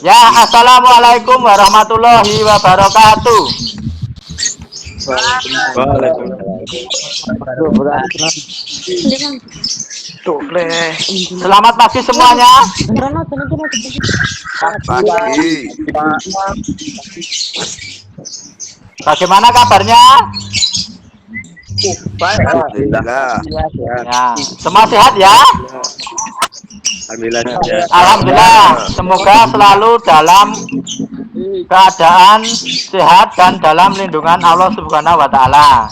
Ya, assalamualaikum warahmatullahi wabarakatuh. Waalaikumsalam. Selamat pagi semuanya. Pagi. Bagaimana kabarnya? Alhamdulillah. Ya, semua sehat ya? Alhamdulillah sehat. Alhamdulillah. Semoga selalu dalam keadaan sehat dan dalam lindungan Allah Subhanahu wa taala.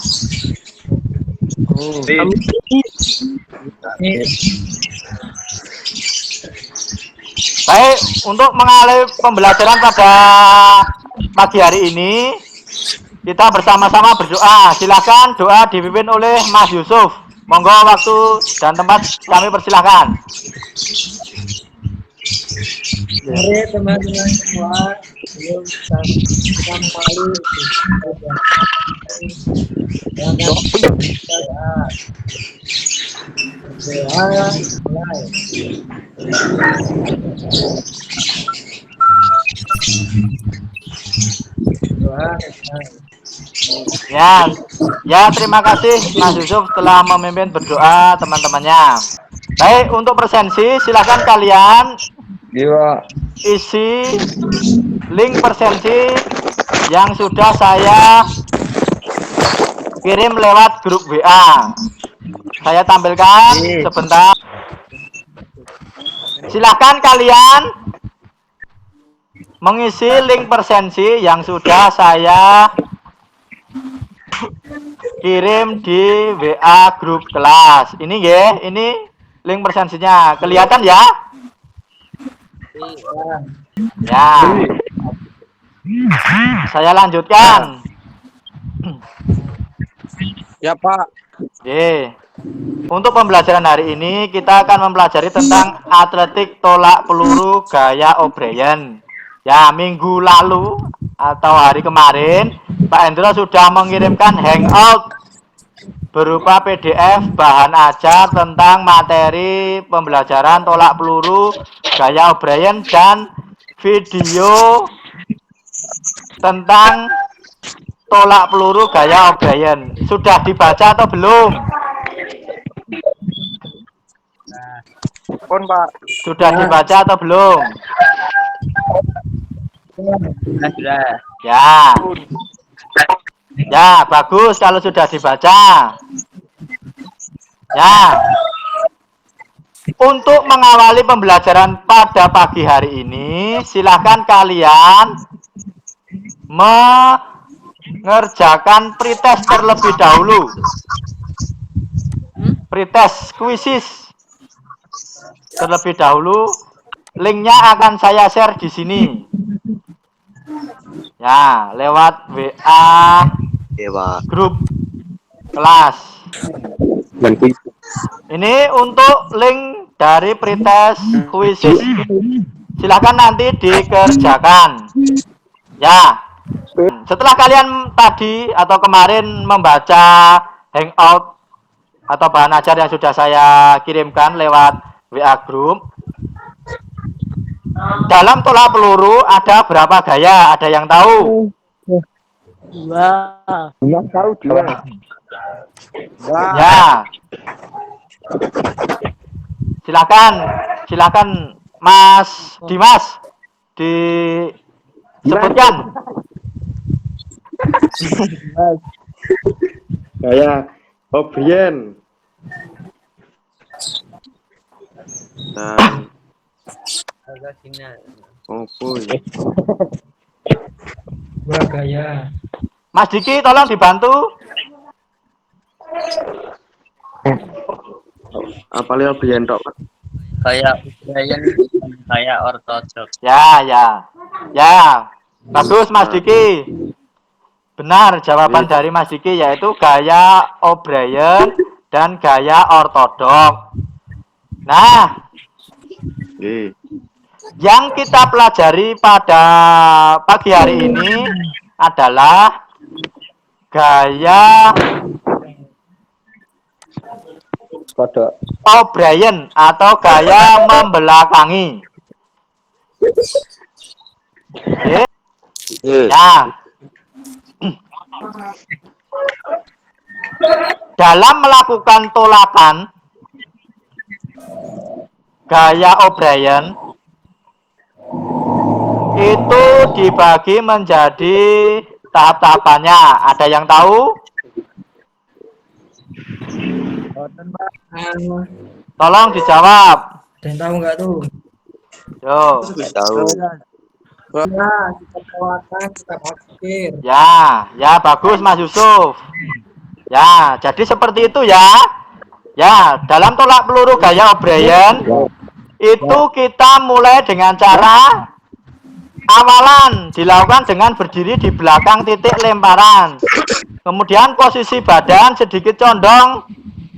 Baik, untuk mengalih pembelajaran pada pagi hari ini, kita bersama-sama berdoa. Silakan doa dipimpin oleh Mas Yusuf. Monggo waktu dan tempat kami persilahkan. Mari teman-teman semua, sebelum kita mulai Ya, terima kasih Mas Yusuf telah memimpin berdoa teman-temannya. Baik, untuk presensi silakan kalian isi link presensi yang sudah saya kirim lewat grup WA. Saya tampilkan sebentar. Silakan kalian mengisi link presensi yang sudah saya kirim di WA grup kelas. Ini ya, ini link presensinya. Kelihatan ya? Ya. Saya lanjutkan. Ya, Pak. Oke. Untuk pembelajaran hari ini kita akan mempelajari tentang atletik tolak peluru gaya O'Brien. Ya, minggu lalu atau hari kemarin Pak Hendro sudah mengirimkan hangout berupa PDF bahan ajar tentang materi pembelajaran tolak peluru gaya O'Brien dan video tentang tolak peluru gaya O'Brien. Sudah dibaca atau belum? Pun, Pak. Sudah dibaca atau belum? sudah. Ya. Ya, bagus kalau sudah dibaca. Ya. Untuk mengawali pembelajaran pada pagi hari ini, silakan kalian mengerjakan pretest terlebih dahulu. Pretest kuisis terlebih dahulu. Linknya akan saya share di sini. Ya, lewat WA grup kelas. Ini untuk link dari pretest kuisis. Silakan nanti dikerjakan. Ya. Setelah kalian tadi atau kemarin membaca hangout atau bahan ajar yang sudah saya kirimkan lewat WA group, dalam tolak peluru ada berapa gaya? Ada yang tahu? Ya. Silakan Mas Dimas disebutkan. Gaya O'Brien dan Gaya. Mas Diki tolong dibantu. apa O'Brien tok, Pak? Kayak O'Brien, kayak ortodoks. Ya. Bagus Mas Diki. Benar jawaban dari Mas Diki yaitu gaya O'Brien dan gaya ortodok. Nah, yang kita pelajari pada pagi hari ini adalah gaya O'Brien atau gaya membelakangi. Oke. Yes. Ya, dalam melakukan tolakan gaya O'Brien itu dibagi menjadi tahap-tahapannya. Ada yang tahu? Boten, Pak. Tolong dijawab. Ada yang tahu nggak tuh? Yo. Tahu. Ya, kita tolakan, kita akhir. Ya bagus Mas Yusuf. Ya, jadi seperti itu ya. Ya, dalam tolak peluru gaya O'Brien itu kita mulai dengan cara awalan dilakukan dengan berdiri di belakang titik lemparan. Kemudian posisi badan sedikit condong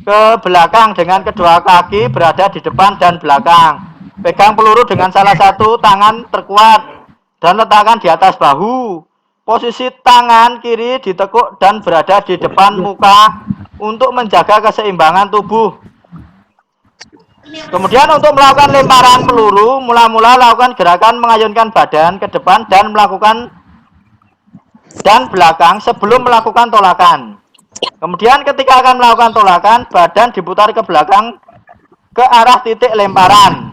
ke belakang dengan kedua kaki berada di depan dan belakang. Pegang peluru dengan salah satu tangan terkuat dan letakkan di atas bahu. Posisi tangan kiri ditekuk dan berada di depan muka untuk menjaga keseimbangan tubuh. Kemudian untuk melakukan lemparan peluru, mula-mula lakukan gerakan mengayunkan badan ke depan dan melakukan dan belakang sebelum melakukan tolakan. Kemudian ketika akan melakukan tolakan, badan diputar ke belakang ke arah titik lemparan.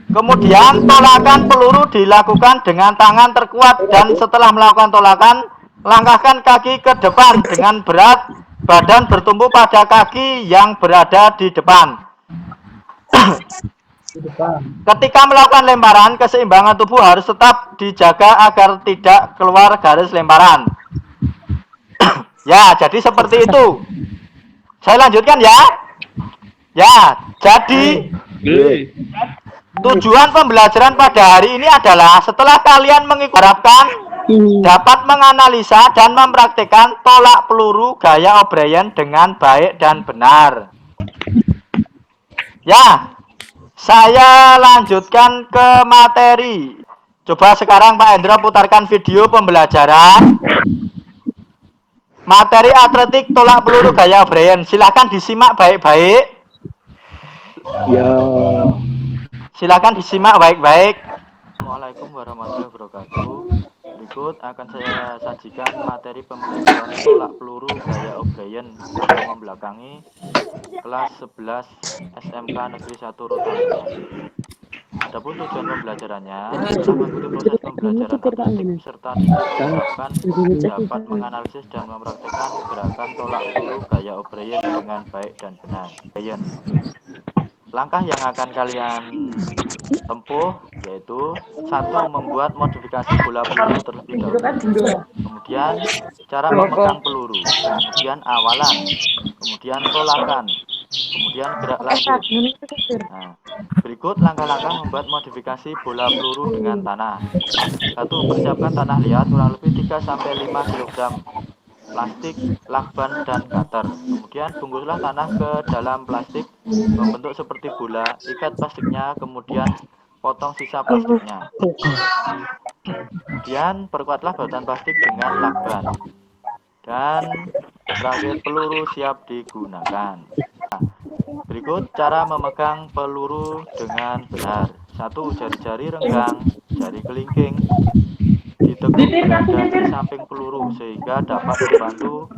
Kemudian tolakan peluru dilakukan dengan tangan terkuat dan setelah melakukan tolakan, langkahkan kaki ke depan dengan berat badan bertumpu pada kaki yang berada di depan. Ketika melakukan lemparan, keseimbangan tubuh harus tetap dijaga agar tidak keluar garis lemparan. Ya, jadi seperti itu. Saya lanjutkan ya. Ya, jadi tujuan pembelajaran pada hari ini adalah setelah kalian mengharapkan dapat menganalisa dan mempraktikkan tolak peluru gaya O'Brien dengan baik dan benar. Ya, saya lanjutkan ke materi. Coba sekarang Pak Hendra putarkan video pembelajaran materi atletik tolak peluru gaya O'Brien. Silahkan disimak baik-baik. Ya. Silahkan disimak baik-baik. Assalamualaikum warahmatullahi wabarakatuh. Berikut akan saya sajikan materi pembelajaran tolak peluru gaya O'Brien yang membelakangi kelas 11 SMK Negeri 1 Rotamulia. Adapun tujuan pembelajarannya setelah mengikuti proses pembelajaran atletik serta diharapkan dapat menganalisis dan mempraktikkan gerakan tolak peluru gaya O'Brien dengan baik dan benar. Langkah yang akan kalian tempuh yaitu 1. Membuat modifikasi bola peluru terlebih dahulu. Kemudian cara memegang peluru, kemudian awalan, kemudian tolakan, kemudian gerak lanjut. Nah, berikut langkah-langkah membuat modifikasi bola peluru dengan tanah. 1. Persiapkan tanah liat kurang lebih 3-5 kg plastik, lakban, dan cutter. Kemudian bungkuslah tanah ke dalam plastik membentuk seperti bola, ikat plastiknya, kemudian potong sisa plastiknya. Kemudian perkuatlah badan plastik dengan lakban. Dan terakhir peluru siap digunakan. Berikut cara memegang peluru dengan benar. 1. Jari-jari renggang, jari kelingking ditekuk berada di samping peluru sehingga dapat membantu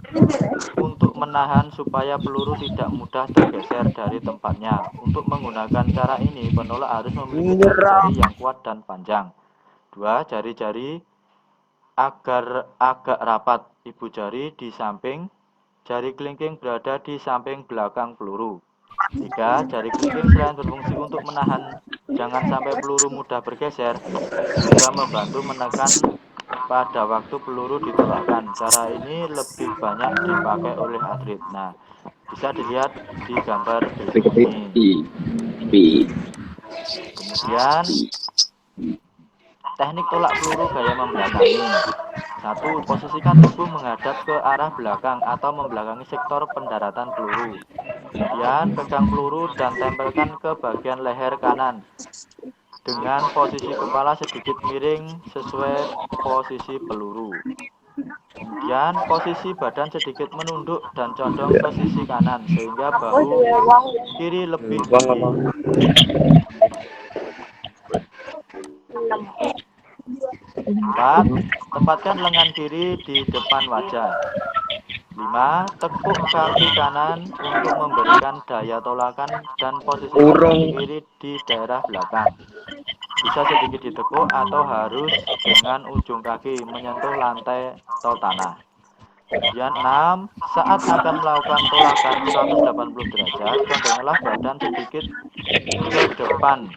untuk menahan supaya peluru tidak mudah tergeser dari tempatnya. Untuk menggunakan cara ini, penolak harus memiliki jari-jari yang kuat dan panjang. 2. Jari-jari agar agak rapat. Ibu jari di samping, jari kelingking berada di samping belakang peluru. 3. Jari kelingking selain berfungsi untuk menahan jangan sampai peluru mudah bergeser, juga membantu menekan pada waktu peluru ditolakkan. Cara ini lebih banyak dipakai oleh atlet. Nah, bisa dilihat di gambar berikut ini. Kemudian teknik tolak peluru gaya membelakangi. 1. Posisikan tubuh menghadap ke arah belakang atau membelakangi sektor pendaratan peluru. Kemudian pegang peluru dan tempelkan ke bagian leher kanan dengan posisi kepala sedikit miring sesuai posisi peluru. Kemudian posisi badan sedikit menunduk dan condong ke sisi kanan sehingga bahu kiri lebih tinggi. 4. Tempatkan lengan kiri di depan wajah. 5. Tekuk kaki kanan untuk memberikan daya tolakan dan posisikan kaki kiri di daerah belakang. Bisa sedikit ditekuk atau harus dengan ujung kaki menyentuh lantai atau tanah. Kemudian 6. Saat akan melakukan tolakan 180 derajat, condonglah badan sedikit ke depan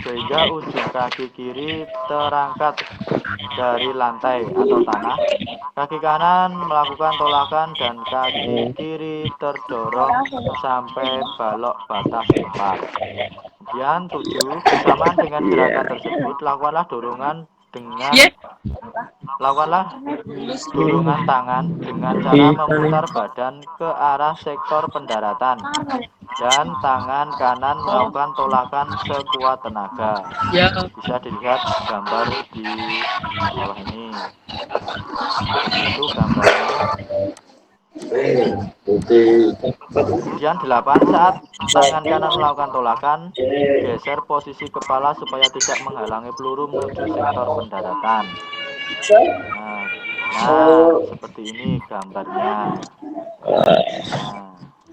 sehingga ujung kaki kiri terangkat dari lantai atau tanah. Kaki kanan melakukan tolakan dan kaki kiri terdorong sampai balok batas 4. Kemudian 7. Bersamaan dengan gerakan tersebut, lakukanlah dorongan tangan dengan cara memutar badan ke arah sektor pendaratan dan tangan kanan melakukan tolakan sekuat tenaga. Bisa dilihat gambar di bawah ini. Itu gambarnya. Kemudian 8. Saat tangan kanan melakukan tolakan, geser posisi kepala supaya tidak menghalangi peluru menuju sektor pendaratan. Nah, seperti ini gambarnya.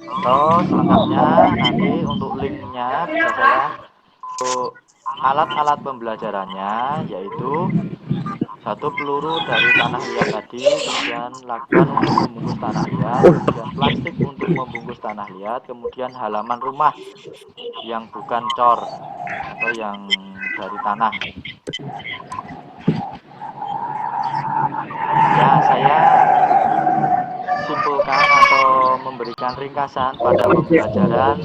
Terus lengkapnya nanti untuk linknya bisa saya untuk alat-alat pembelajarannya, yaitu 1. Peluru dari tanah liat tadi, kemudian lakban untuk membungkus tanah liat, kemudian plastik untuk membungkus tanah liat, kemudian halaman rumah yang bukan cor atau yang dari tanah. Ya, saya simpulkan atau memberikan ringkasan pada pembelajaran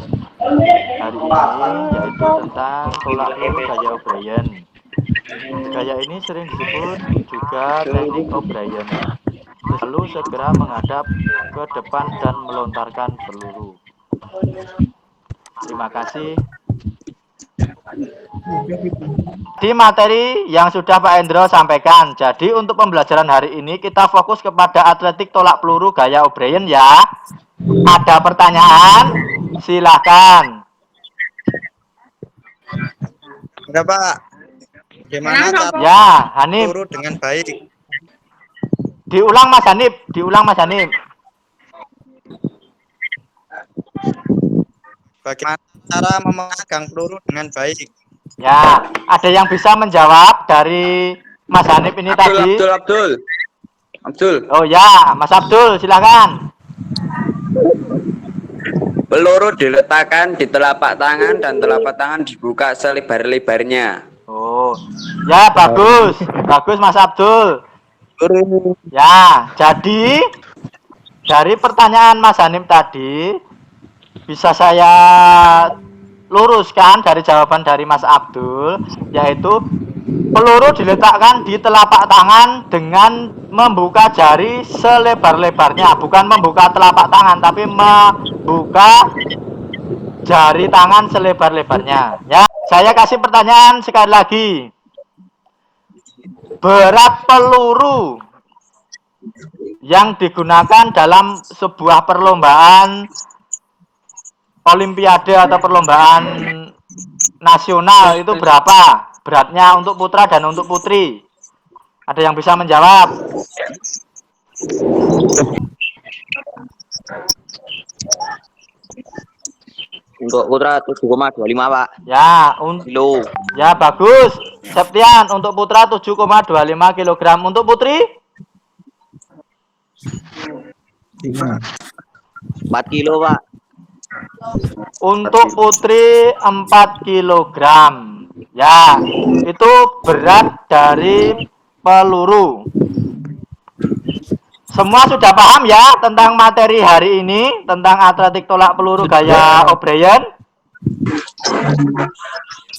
hari ini, yaitu tentang tolak peluru gaya O'Brien. Gaya ini sering disebut juga teknik O'Brien. Lalu segera menghadap ke depan dan melontarkan peluru. Terima kasih. Di materi yang sudah Pak Endro sampaikan. Jadi untuk pembelajaran hari ini kita fokus kepada atletik tolak peluru gaya O'Brien ya. Ada pertanyaan? Silakan. Enggak, Pak. Gimana cara Ya, Hanif. peluru dengan baik? Diulang Mas Hanif. Bagaimana cara memegang peluru dengan baik? Ya, ada yang bisa menjawab dari Mas Hanif ini tadi? Abdul. Oh ya, Mas Abdul, silakan. Peluru diletakkan di telapak tangan dan telapak tangan dibuka selebar-lebarnya. Oh, ya bagus Mas Abdul. Ya, jadi dari pertanyaan Mas Hanif tadi bisa saya luruskan dari jawaban dari Mas Abdul, yaitu peluru diletakkan di telapak tangan dengan membuka jari selebar-lebarnya, bukan membuka telapak tangan tapi membuka jari tangan selebar-lebarnya. Ya, saya kasih pertanyaan sekali lagi. Berat peluru yang digunakan dalam sebuah perlombaan olimpiade atau perlombaan nasional itu berapa beratnya untuk putra dan untuk putri? Ada yang bisa menjawab? Untuk putra 7,25, Pak. Ya, Kilo. ya bagus. Septian, untuk putra 7,25 kg. Untuk putri? 4 kilo, Pak. Untuk putri 4 kg. Ya, itu berat dari peluru. Semua sudah paham ya tentang materi hari ini, tentang atletik tolak peluru gaya O'Brien?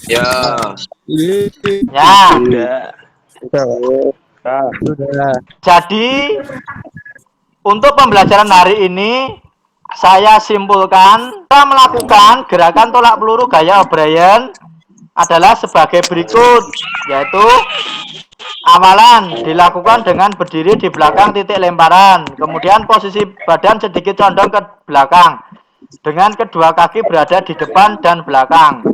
Ya. Ya. Sudah. Jadi untuk pembelajaran hari ini saya simpulkan, kita melakukan gerakan tolak peluru gaya O'Brien adalah sebagai berikut, yaitu awalan dilakukan dengan berdiri di belakang titik lemparan, kemudian posisi badan sedikit condong ke belakang, dengan kedua kaki berada di depan dan belakang.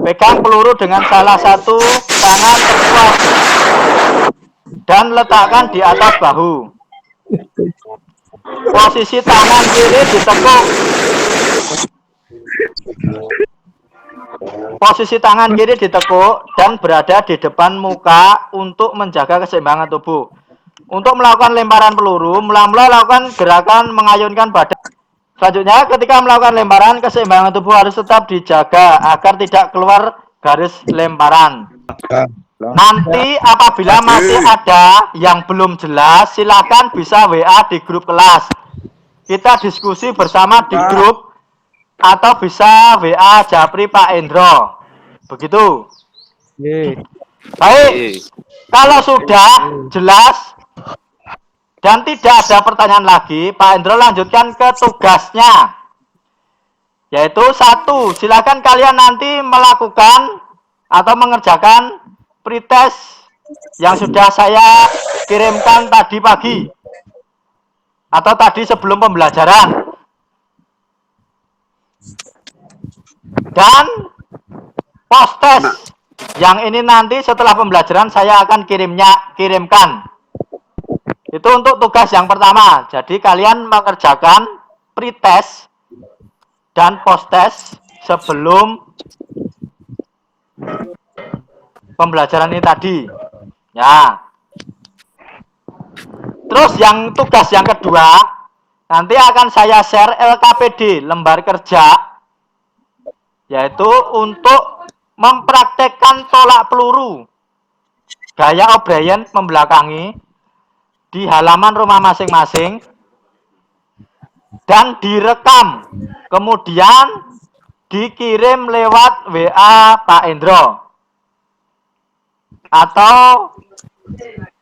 Pegang peluru dengan salah satu tangan terkuat dan letakkan di atas bahu. Posisi tangan kiri ditekuk. Posisi tangan kiri ditekuk dan berada di depan muka untuk menjaga keseimbangan tubuh. Untuk melakukan lemparan peluru, mula-mula lakukan gerakan mengayunkan badan. Selanjutnya, ketika melakukan lemparan, keseimbangan tubuh harus tetap dijaga agar tidak keluar garis lemparan. Nanti apabila masih ada yang belum jelas, silakan bisa WA di grup kelas. Kita diskusi bersama di grup atau bisa WA Japri Pak Endro. Begitu. Baik. Kalau sudah jelas dan tidak ada pertanyaan lagi, Pak Endro lanjutkan ke tugasnya. Yaitu 1, silakan kalian nanti melakukan atau mengerjakan pretest yang sudah saya kirimkan tadi pagi atau tadi sebelum pembelajaran. Dan post test yang ini nanti setelah pembelajaran saya akan kirimkan. Itu untuk tugas yang pertama. Jadi kalian mengerjakan pretest dan post test sebelum pembelajaran ini tadi. Ya. Terus yang tugas yang kedua, nanti akan saya share LKPD, lembar kerja, yaitu untuk mempraktekkan tolak peluru gaya O'Brien membelakangi di halaman rumah masing-masing dan direkam, kemudian dikirim lewat WA Pak Endro, atau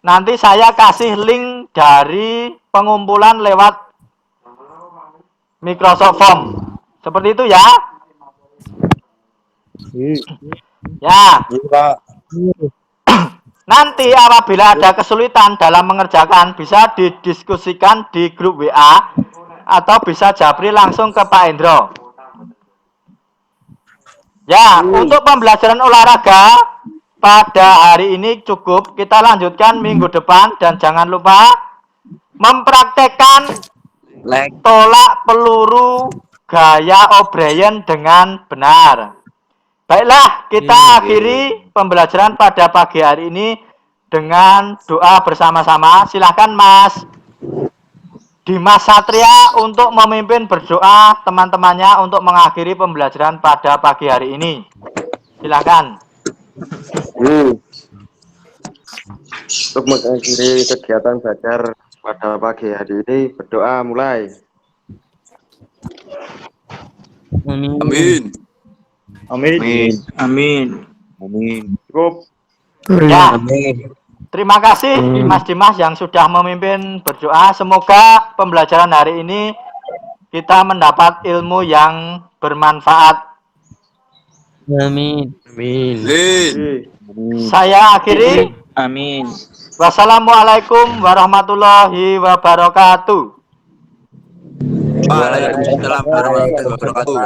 nanti saya kasih link dari pengumpulan lewat Microsoft Form. Seperti itu ya. Ya. Nanti apabila ada kesulitan dalam mengerjakan, bisa didiskusikan di grup WA atau bisa Japri langsung ke Pak Endro. Ya, untuk pembelajaran olahraga pada hari ini cukup. Kita lanjutkan minggu depan dan jangan lupa mempraktekkan tolak peluru gaya O'Brien dengan benar. Baiklah, kita akhiri pembelajaran pada pagi hari ini dengan doa bersama-sama. Silahkan Mas Dimas Satria untuk memimpin berdoa teman-temannya untuk mengakhiri pembelajaran pada pagi hari ini. Silahkan. Untuk mengakhiri kegiatan belajar pada pagi hari ini, berdoa mulai. Amin. Amin. Amin. Cukup. Ya. Terima kasih Mas Dimas yang sudah memimpin berdoa. Semoga pembelajaran hari ini kita mendapat ilmu yang bermanfaat. Amin. Saya akhiri. Amin. Wassalamualaikum warahmatullahi wabarakatuh. Waalaikumsalam warahmatullahi wabarakatuh.